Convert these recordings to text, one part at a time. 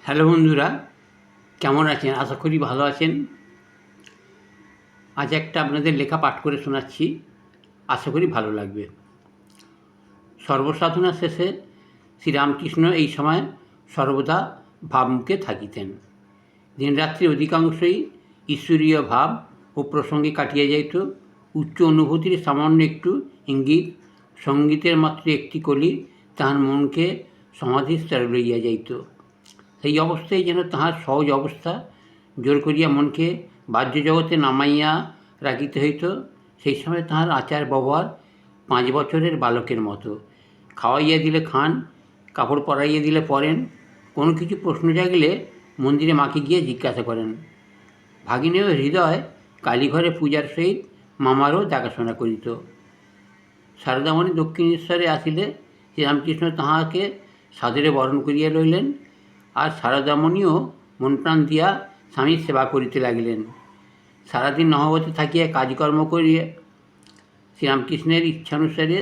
Hello বন্ধুরা, কেমন আছেন? আশা করি ভালো আছেন। আজ একটা আপনাদের লেখা পাঠ করে শোনাচ্ছি, আশা করি ভালো লাগবে। সর্বসাধনা শেষে শ্রীরামকৃষ্ণ এই সময় সর্বদা ভাবমুখে থাকিতেন। দিনরাত্রি অধিকাংশই ঈশ্বরীয় ভাব ও প্রসঙ্গে কাটিয়া যাইত। উচ্চ অনুভূতির সামান্য একটু ইঙ্গিত, সঙ্গীতের মাত্র একটি কলি তাহার মনকে সমাধিস্তরে লইয়া যাইত। সেই অবস্থায় যেন তাহার সহজ অবস্থা, জোর করিয়া মনকে বাহ্য জগতে নামাইয়া রাখিতে হইত। সেই সময় তাহার আচার ব্যবহার 5 বছরের বালকের মতো। খাওয়াইয়া দিলে খান, কাপড় পরাইয়া দিলে পরেন, কোনো কিছু প্রশ্ন জাগিলে মন্দিরে মাকে গিয়ে জিজ্ঞাসা করেন। ভাগিনেয় হৃদয় কালীঘরে পূজার সহিত মামারও দেখাশোনা করিত। শারদামণি দক্ষিণেশ্বরে আসিলে শ্রীরামকৃষ্ণ তাহাকে সাদরে বরণ করিয়া লইলেন, আর শারদামণিও মন প্রাণ দিয়া স্বামীর সেবা করিতে লাগিলেন। সারাদিন নহবতে থাকিয়া কাজকর্ম করিয়া শ্রীরামকৃষ্ণের ইচ্ছানুসারে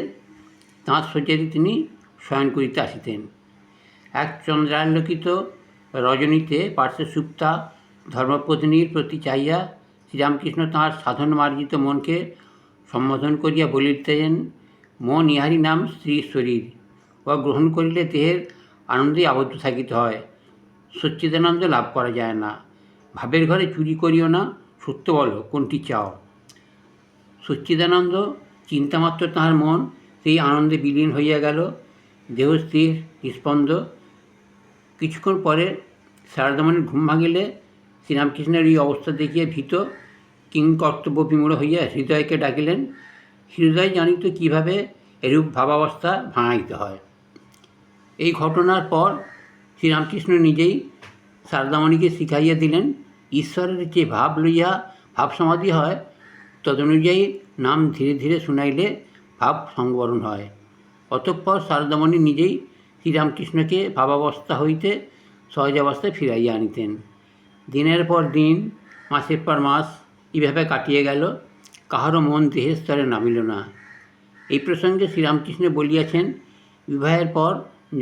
তাঁর শয্যায় তিনি শয়ন করিতে আসিতেন। এক চন্দ্রালোকিত রজনীতে পার্শ্বে সুপ্তা ধর্মপত্নীর প্রতি চাহিয়া শ্রীরামকৃষ্ণ তাঁর সাধন মার্জিত মনকে সম্বোধন করিয়া বলিতেন, মন ইহারই নাম স্ত্রী শরীর, উহা গ্রহণ করিলে দেহের আনন্দে আবদ্ধ থাকিতে হয়, সচ্চিদানন্দ লাভ করা যায় না। ভাবের ঘরে চুরি করিও না, সত্য বলো কোনটি চাও। সচ্চিদানন্দ চিন্তামাত্র তাহার মন সেই আনন্দে বিলীন হইয়া গেল। দেহ স্থির নিস্পন্দ। কিছুক্ষণ পরে শারদামণির ঘুম ভাঙিলে শ্রীরামকৃষ্ণের এই অবস্থা দেখিয়া ভীত কিংকর্তব্য বিমূঢ় হইয়া হৃদয়কে ডাকিলেন। হৃদয় জানিত কীভাবে এরূপ ভাবাবস্থা ভাঙাইতে হয়। এই ঘটনার পর শ্রীরামকৃষ্ণ নিজেই শারদামণিকে শিখাইয়া দিলেন, ঈশ্বরের যে ভাব লইয়া ভাব সমাধি হয়, তদনুযায়ী নাম ধীরে ধীরে শুনাইলে ভাব সংবরণ হয়। অতঃপর শারদামণি নিজেই শ্রীরামকৃষ্ণকে ভাবাবস্থা হইতে সহজাবস্থায় ফিরাইয়া আনিতেন। দিনের পর দিন, মাসের পর মাস এইভাবে কাটিয়ে গেল, কাহারও মন দেহের স্তরে নামিল না। এই প্রসঙ্গে শ্রীরামকৃষ্ণ বলিয়াছেন, বিবাহের পর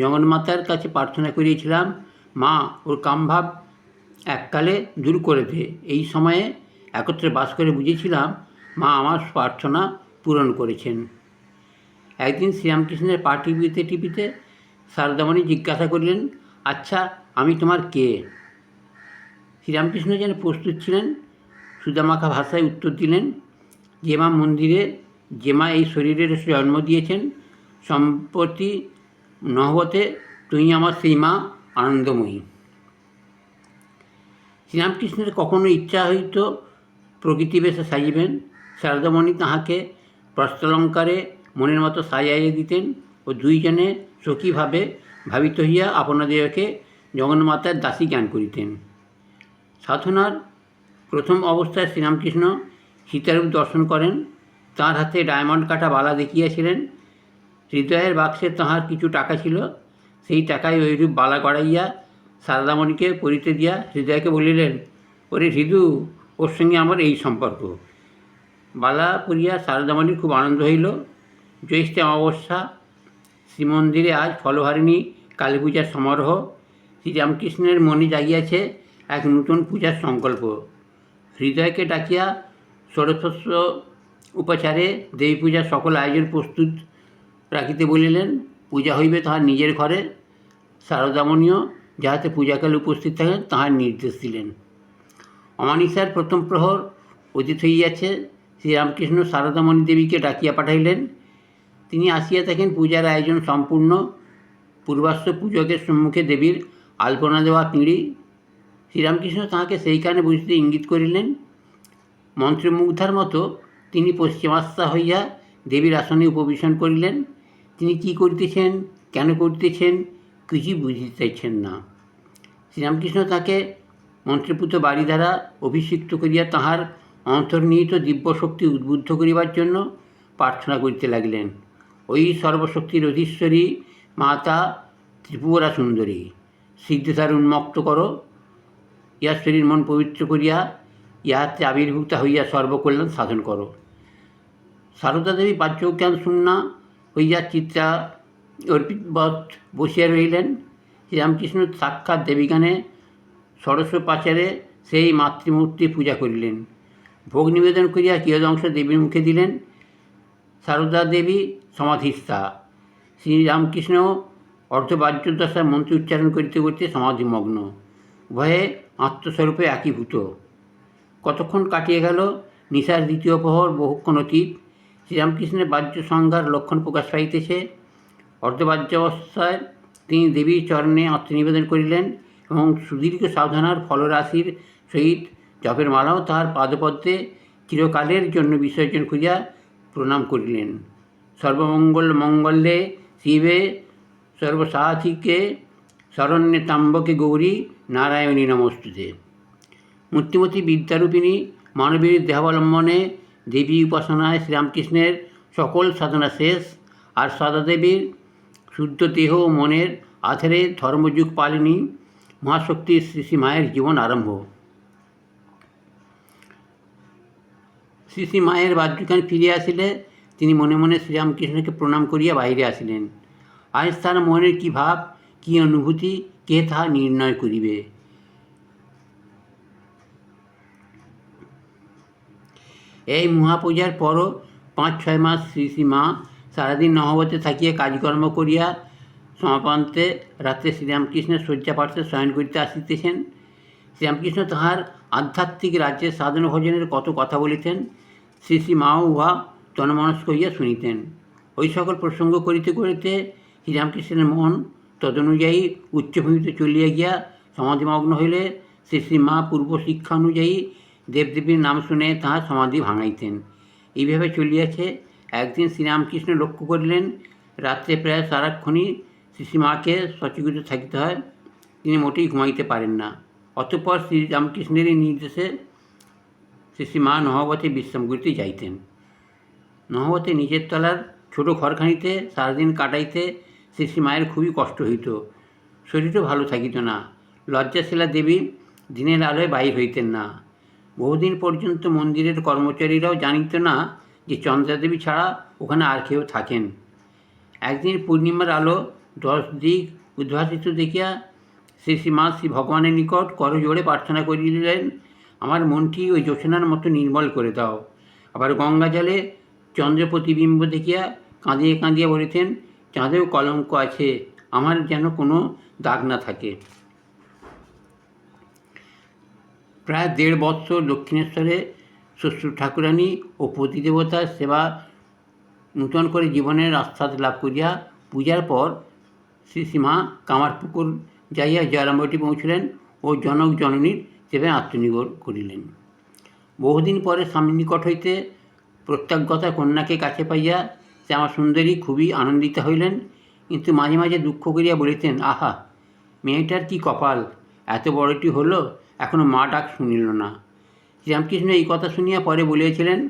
জগন্মাতার কাছে প্রার্থনা করিয়েছিলাম, মা ওর কামভাব এককালে দূর করে দে। এই সময়ে একত্রে বাস করে বুঝেছিলাম মা আমার প্রার্থনা পূরণ করেছেন। একদিন শ্রীরামকৃষ্ণের পা টিপিতে টিপিতে শারদামণি জিজ্ঞাসা করিলেন, আচ্ছা আমি তোমার কে? শ্রীরামকৃষ্ণ যেন প্রস্তুত ছিলেন, সুদামাখা ভাষায় উত্তর দিলেন, যে মা মন্দিরে, যে মা এই শরীরের জন্ম দিয়েছেন, সম্প্রতি নহবতে তুই আমার সেই মা আনন্দময়ী। শ্রীরামকৃষ্ণের কখনো ইচ্ছা হইত প্রকৃতিবেশে সাজিবেন, শারদামণি তাহাকে প্রস্তালঙ্কারে মনের মতো সাজাইয়া দিতেন ও দুইজনে সখীভাবে ভাবিত হইয়া আপনাদেরকে জগন্মাতার দাসী জ্ঞান করিতেন। সাধনার প্রথম অবস্থায় শ্রীরামকৃষ্ণ সীতারূপ দর্শন করেন। তাঁর হাতে ডায়মন্ড কাটা বালা দেখিয়াছিলেন। হৃদয়ের বাক্সে তাহার কিছু টাকা ছিল, সেই টাকায় ওইরূপ বালা গড়াইয়া শারদামণিকে পরিতে দিয়া হৃদয়কে বলিলেন, ওরে হৃদু, ওর সঙ্গে আমার এই সম্পর্ক। বালা পড়িয়া শারদামণির খুব আনন্দ হইল। জ্যৈষ্ঠ অমাবস্যা, শ্রীমন্দিরে আজ ফলহারিণী কালী পূজার সমারোহ। শ্রীরামকৃষ্ণের মনে জাগিয়াছে এক নূতন পূজার সংকল্প। হৃদয়কে ডাকিয়া ষোড়শস্ব উপাচারে দেবী পূজার সকল আয়োজন প্রস্তুত রাখিতে বলিলেন। পূজা হইবে তাহার নিজের ঘরে। শারদামণিও যাহাতে পূজাকালে উপস্থিত থাকেন তাহার নির্দেশ দিলেন। অমানিসার প্রথম প্রহর অতীত হইয়াছে। শ্রীরামকৃষ্ণ শারদামণি দেবীকে ডাকিয়া পাঠাইলেন। তিনি আসিয়া থাকেন পূজার আয়োজন সম্পূর্ণ। পূর্বাশ্ব পূজকের সম্মুখে দেবীর আলপনা দেওয়া পিঁড়ি। শ্রীরামকৃষ্ণ তাহাকে সেইখানে বসিতে ইঙ্গিত করিলেন। মন্ত্রমুগ্ধার মতো তিনি পশ্চিমাস্থা হইয়া দেবীর আসনে উপবেশন করিলেন। তিনি কী করিতেছেন, কেন করিতেছেন, কিছুই বুঝিতেছেন না। শ্রীরামকৃষ্ণ তাকে মন্ত্রপুত বাড়ি দ্বারা অভিষিক্ত করিয়া তাহার অন্তর্নিহিত দিব্যশক্তি উদ্বুদ্ধ করিবার জন্য প্রার্থনা করিতে লাগিলেন। ওই সর্বশক্তির অধীশ্বরী মাতা ত্রিপুরা সুন্দরী, সিদ্ধতার উন্মুক্ত করো, ইহার শরীর মন পবিত্র করিয়া ইহাতে আবির্ভূতা হইয়া সর্বকল্যাণ সাধন করো। সারদা দেবী বাহ্যজ্ঞান শূন্যা হইয়া চিত্রা অর্পিতবৎ বসিয়া রহিলেন। শ্রীরামকৃষ্ণ সাক্ষাৎ দেবীজ্ঞানে ষোড়শ পাচারে সেই মাতৃমূর্তি পূজা করিলেন। ভোগ নিবেদন করিয়া কিয়দংশ দেবীর মুখে দিলেন। সারদা দেবী সমাধিস্থা। শ্রীরামকৃষ্ণ অর্ধবাহ্যদশার মন্ত্র উচ্চারণ করিতে করিতে সমাধিমগ্ন, উভয়ে আত্মস্বরূপে একীভূত। কতক্ষণ কাটিয়ে গেল। নিশার দ্বিতীয় প্রহর বহুক্ষণ অতীত। শ্রীরামকৃষ্ণের বাহ্য সংজ্ঞার লক্ষণ প্রকাশ পাইতেছে। অর্ধবাহ্যাবস্থায় তিনি দেবীর চরণে আত্মনিবেদন করিলেন এবং সুদীর্ঘ সাধনার ফলরাশির সহিত জপের মালাও তাহার পাদপদ্মে চিরকালের জন্য বিসর্জন করিয়া প্রণাম করিলেন। সর্বমঙ্গল মঙ্গলে শিবে সর্বসাধিকে শরণ্যে ত্র্যম্বকে গৌরী নারায়ণী নমস্তুতে। মূর্তিমতী বিদ্যারূপিণী মানবীর দেহাবলম্বনে দেবী উপাসনায় শ্রীরামকৃষ্ণের সকল সাধনা শেষ, আর সদাদেবীর শুদ্ধ দেহ ও মনের আধারে ধর্মযুগ পালিনী মহাশক্তির শ্রী শ্রী মায়ের জীবন আরম্ভ। শ্রী শ্রী মায়ের বাহ্যজ্ঞান ফিরে আসিলে তিনি মনে মনে শ্রীরামকৃষ্ণকে প্রণাম করিয়া বাহিরে আসিলেন। আজ তার মনের কী ভাব, কী অনুভূতি, কে তাহা নির্ণয় করিবে? এই মহাপূজার পরও 5-6 মাস শ্রী শ্রী মা সারাদিন নহবতে থাকিয়া কাজকর্ম করিয়া সমাপান্তে রাত্রে শ্রীরামকৃষ্ণের শয্যাপার্শ্বে শয়ন করিতে আসিতেছেন। শ্রীরামকৃষ্ণ তাহার আধ্যাত্মিক রাজ্যের সাধন ভোজনের কত কথা বলিতেন। শ্রী শ্রী মাও উহা তন্মনস্ক হইয়া শুনিতেন। ওই সকল প্রসঙ্গ করিতে করিতে শ্রীরামকৃষ্ণের মন তদনুযায়ী উচ্চভূমিতে চলিয়া গিয়া সমাধিমগ্ন হইলে শ্রী শ্রী মা পূর্ব শিক্ষা অনুযায়ী দেবদেবীর নাম শুনে তাহার সমাধি ভাঙাইতেন। এইভাবে চলিয়াছে। একদিন শ্রীরামকৃষ্ণ লক্ষ্য করিলেন রাত্রে প্রায় সারাক্ষণই শ্রী শ্রী মাকে সচকিত থাকিতে হয়। তিনি মোটেই ঘুমাইতে পারেন না। অতঃপর শ্রীরামকৃষ্ণেরই নির্দেশে শ্রী শ্রী মা নহবতে বিশ্রাম করিতে যাইতেন। নহবতে নিচের তলার ছোট ঘরখানিতে সারাদিন কাটাইতে শ্রী শ্রী মায়ের খুবই কষ্ট হইত। শরীরও ভালো থাকিত না। লজ্জাশীলা দেবী দিনের আলোয় বাহির হইতেন না। বহুদিন পর্যন্ত মন্দিরের কর্মচারীরাও জানিত না যে চন্দ্রাদেবী ছাড়া ওখানে আর কেউ থাকেন। একদিন পূর্ণিমার আলো 10 দিক উদ্ভাসিত দেখিয়া শ্রী শ্রী মা শ্রী ভগবানের নিকট করজোড়ে প্রার্থনা করিলেন, আমার মনটি ওই জ্যোৎস্নার মতো নির্মল করে দাও। আবার গঙ্গা জলে চন্দ্র প্রতিবিম্ব দেখিয়া কাঁদিয়া কাঁদিয়া বলিতেন, চাঁদেও কলঙ্ক আছে, আমার যেন কোনো দাগ না থাকে। প্রায় 1.5 বৎসর দক্ষিণেশ্বরে শ্বশুর ঠাকুরানী ও পতিদেবতার সেবা নূতন করে জীবনের আস্বাদ লাভ করিয়া পূজার পর শ্রী শ্রী মা কামারপুকুর যাইয়া জয়রামবাটি পৌঁছলেন ও জনক জননীর সেবায় আত্মনিয়োগ করিলেন। বহুদিন পরে স্বামীর নিকট হইতে প্রত্যাগতা কন্যাকে কাছে পাইয়া শ্যামাসুন্দরী খুবই আনন্দিত হইলেন, কিন্তু মাঝে মাঝে দুঃখ করিয়া বলিতেন, আহা, মেয়েটার কি কপাল, এত বড়টি হলো এখনও মা ডাক শুনিল না। শ্রীরামকৃষ্ণ এই কথা শুনিয়া পরে বলিয়াছিলেন,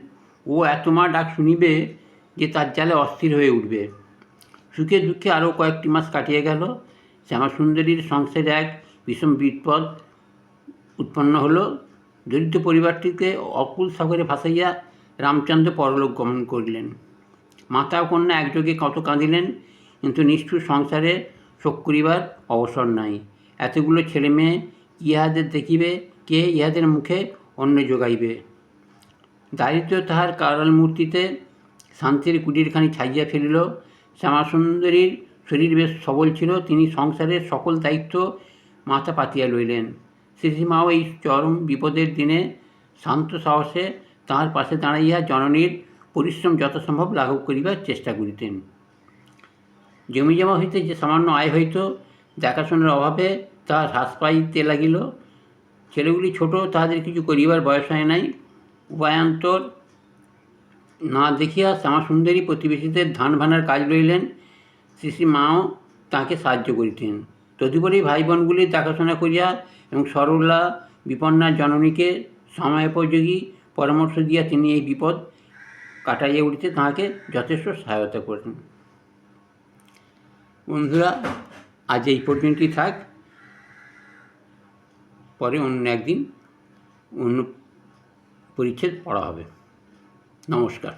ও এত মা ডাক শুনিবে যে তার জালে অস্থির হয়ে উঠবে। সুখে দুঃখে আরও কয়েকটি মাস কাটিয়া গেল। শ্যামাসুন্দরীর সংসারে এক বিষম বিপদ উৎপন্ন হল। দরিদ্র পরিবারটিকে অকুল সাগরে ভাসাইয়া রামচন্দ্র পরলোক গমন করিলেন। মাতা ও কন্যা একযোগে কত কাঁদিলেন, কিন্তু নিষ্ঠুর সংসারে শোক করিবার অবসর নাই। এতগুলো ছেলে মেয়ে ইহাদের দেখিবে, কে ইহাদের মুখে অন্ন যোগাইবে? দারিদ্র তাহার কারাল মূর্তিতে শান্তির কুটিরখানি ছাইয়া ফেলিল। শ্যামাসুন্দরীর শরীর বেশ সবল ছিল। তিনি সংসারের সকল দায়িত্ব মাথা পাতিয়া লইলেন। শ্রী শ্রী মাও এই চরম বিপদের দিনে শান্ত সাহসে তাঁর পাশে দাঁড়াইয়া জননীর পরিশ্রম যথাসম্ভব লাঘব করিবার চেষ্টা করিতেন। জমিজমা হইতে যে সামান্য আয় হইত, দেখাশোনার অভাবে তাহার হ্রাস পাইতে লাগিল। ছেলেগুলি ছোট, তাহাদের কিছু করিবার বয়স হয় নাই। উপায়ান্তর না দেখিয়া শ্যামাসুন্দরী প্রতিবেশীদের ধান ভানার কাজ লইলেন। শ্রী শ্রী মাও তাঁকে সাহায্য করিতেন। তদুপরি ভাই বোনগুলির দেখাশোনা করিয়া এবং সরলা বিপন্না জননীকে সময়োপযোগী পরামর্শ দিয়া তিনি এই বিপদ কাটাইয়া উঠিতে তাঁকে যথেষ্ট সহায়তা করেন। বন্ধুরা, আজ এই পর্যন্তই থাক। পরে অন্য একদিন অন্য পরিচ্ছেদ পড়া হবে। নমস্কার।